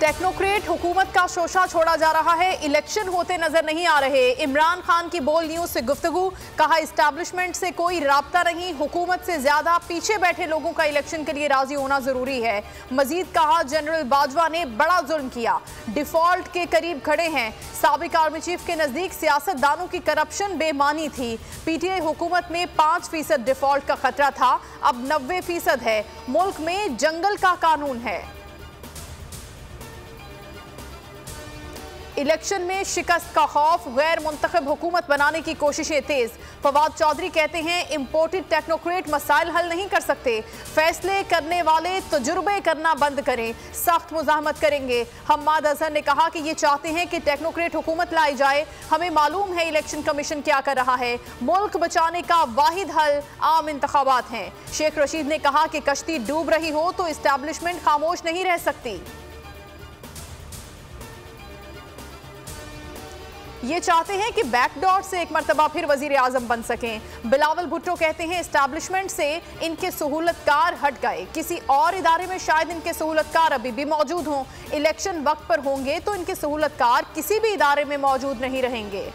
Technocrat हुकूमत का शोशा छोड़ा जा रहा है, इलेक्शन होते नजर नहीं आ रहे। इमरान खान की बोल न्यूज से गुफ्तगू, कहा इस्टेब्लिशमेंट से कोई राब्ता नहीं, हुकूमत से ज्यादा पीछे बैठे लोगों का इलेक्शन के लिए राजी होना जरूरी है। मजीद कहा जनरल बाजवा ने बड़ा जुल्म किया, डिफॉल्ट के करीब खड़े हैं। साबिक आर्मी चीफ के नजदीक सियासतदानों की करप्शन बेमानी थी। पीटीआई हुकूमत में 5% डिफॉल्ट का खतरा था, अब 90% है। मुल्क में जंगल का कानून है। इलेक्शन में शिकस्त का खौफ, गैर मुंतखब हुकूमत बनाने की कोशिशें तेज। फवाद चौधरी कहते हैं इंपोर्टेड टेक्नोक्रेट मसाइल हल नहीं कर सकते, फैसले करने वाले तजुर्बे करना बंद करें, सख्त मुजाहमत करेंगे। हम्माद अजहर ने कहा कि ये चाहते हैं कि टेक्नोक्रेट हुकूमत लाई जाए, हमें मालूम है इलेक्शन कमीशन क्या कर रहा है, मुल्क बचाने का वाहिद हल आम इंतखाबात हैं। शेख रशीद ने कहा कि कश्ती डूब रही हो तो इस्टेब्लिशमेंट खामोश नहीं रह सकती। ये चाहते हैं कि बैकडोर से एक मरतबा फिर वजीर आजम बन सकें। बिलावल भुट्टो कहते हैं इस्टेब्लिशमेंट से इनके सहूलतकार हट गए, किसी और इदारे में शायद इनके सहूलतकार अभी भी मौजूद हों। इलेक्शन वक्त पर होंगे तो इनके सहूलतकार किसी भी इदारे में मौजूद नहीं रहेंगे।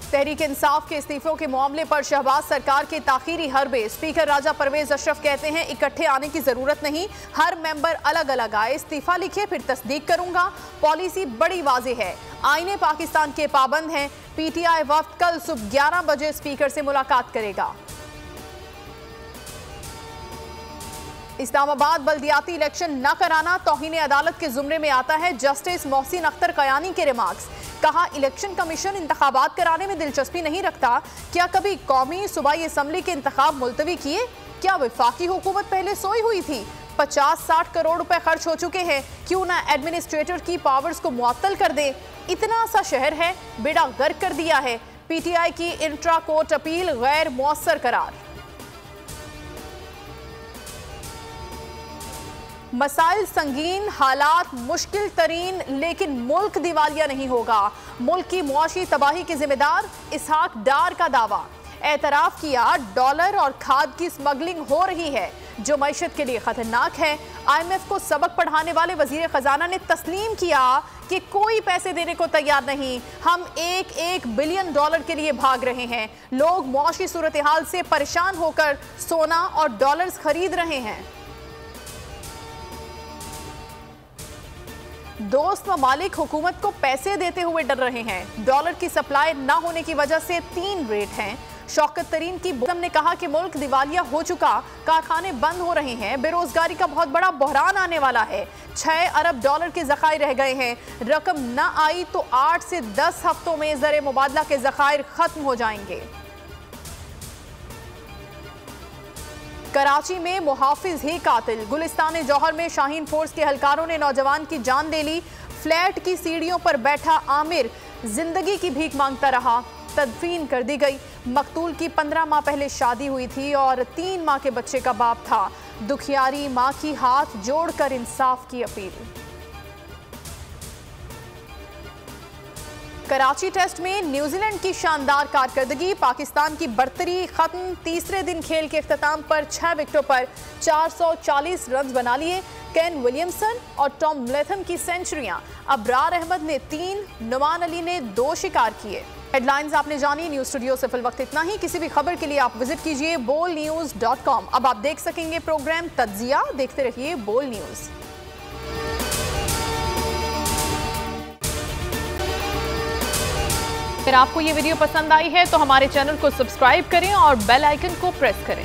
तहरीक इंसाफ के इस्तीफों के मामले पर शहबाज सरकार के ताखीरी हरबे। स्पीकर राजा परवेज अशरफ कहते हैं इकट्ठे आने की जरूरत नहीं, हर मेंबर अलग अलग आए, इस्तीफा लिखे फिर तस्दीक करूंगा। पॉलिसी बड़ी वाज़ेह है, आईने पाकिस्तान के पाबंद हैं। पीटीआई वफ्द कल सुबह 11 बजे स्पीकर से मुलाकात करेगा। इस्लामाबाद बल्दियाती इलेक्शन न कराना तौहीन अदालत के जुमरे में आता है। जस्टिस मोहसिन अख्तर कयानी के रिमार्क्स, कहा इलेक्शन कमीशन इंतखाबात कराने में दिलचस्पी नहीं रखता। क्या कभी कौमी सूबाई असम्बली के इंतखाब मुलतवी किए? क्या वफाकी हुकूमत पहले सोई हुई थी? 50-60 करोड़ रुपए खर्च हो चुके हैं, क्यों ना एडमिनिस्ट्रेटर की पावर्स को मुअत्तल कर दे। इतना सा शहर है, बेड़ा गर्क कर दिया है। पीटीआई की इंट्रा कोर्ट अपील गैर मुअस्सर करार। मसाइल संगीन, हालात मुश्किल तरीन, लेकिन मुल्क दिवालिया नहीं होगा। मुल्क की मुआशी तबाही के जिम्मेदार इसहाक डार का दावा। एतराफ किया डॉलर और खाद की स्मगलिंग हो रही है जो मईशत के लिए खतरनाक है। IMF को सबक पढ़ाने वाले वजीर खजाना ने तस्लीम किया कि कोई पैसे देने को तैयार नहीं, हम $1 बिलियन के लिए भाग रहे हैं। लोग मुआशी सूरत हाल से परेशान होकर सोना और डॉलर्स खरीद रहे हैं। दोस्त ममालिक हुकूमत को पैसे देते हुए डर रहे हैं। डॉलर की सप्लाई न होने की वजह से 3 रेट हैं। शौकत तरीन की बोतम ने कहा कि मुल्क दिवालिया हो चुका, कारखाने बंद हो रहे हैं, बेरोजगारी का बहुत बड़ा बहरान आने वाला है। $6 अरब के ज़खायर रह गए हैं। रकम न आई तो 8 से 10 हफ्तों में ज़र मुबादला के ज़खायर खत्म हो जाएंगे। कराची में मुहाफिज ही कातिल। गुलिस्तान जौहर में शाहीन फोर्स के हलकारों ने नौजवान की जान ले ली। फ्लैट की सीढ़ियों पर बैठा आमिर जिंदगी की भीख मांगता रहा, तदफीन कर दी गई। मकतूल की 15 माह पहले शादी हुई थी और 3 माह के बच्चे का बाप था। दुखियारी मां की हाथ जोड़कर इंसाफ की अपील। कराची टेस्ट में न्यूजीलैंड की शानदार कारकर्दगी, पाकिस्तान की बर्तरी खत्म। तीसरे दिन खेल के इख्तिताम पर 6 विकेटों पर 440 रन बना लिए। केन विलियमसन और टॉम लेथम की सेंचुरियां, अबरार अहमद ने 3, नुमान अली ने 2 शिकार किए। हेडलाइंस आपने जानी। न्यूज स्टूडियो से फिल वक्त इतना ही। किसी भी खबर के लिए आप विजिट कीजिए bolnews.com। अब आप देख सकेंगे प्रोग्राम तज्जिया। देखते रहिए बोल न्यूज। अगर आपको ये वीडियो पसंद आई है तो हमारे चैनल को सब्सक्राइब करें और बेल आइकन को प्रेस करें।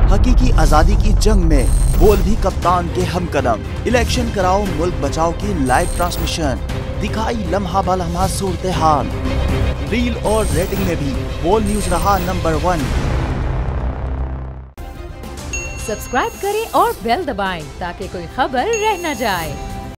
हकीकी आजादी की जंग में बोल भी कप्तान के हमकदम। इलेक्शन कराओ मुल्क बचाओ की लाइव ट्रांसमिशन, दिखाई लम्हा बलम्हा सूरत हाल। रील और रेटिंग में भी बोल न्यूज रहा नंबर 1। सब्सक्राइब करें और बेल दबाएं ताकि कोई खबर रह न जाए।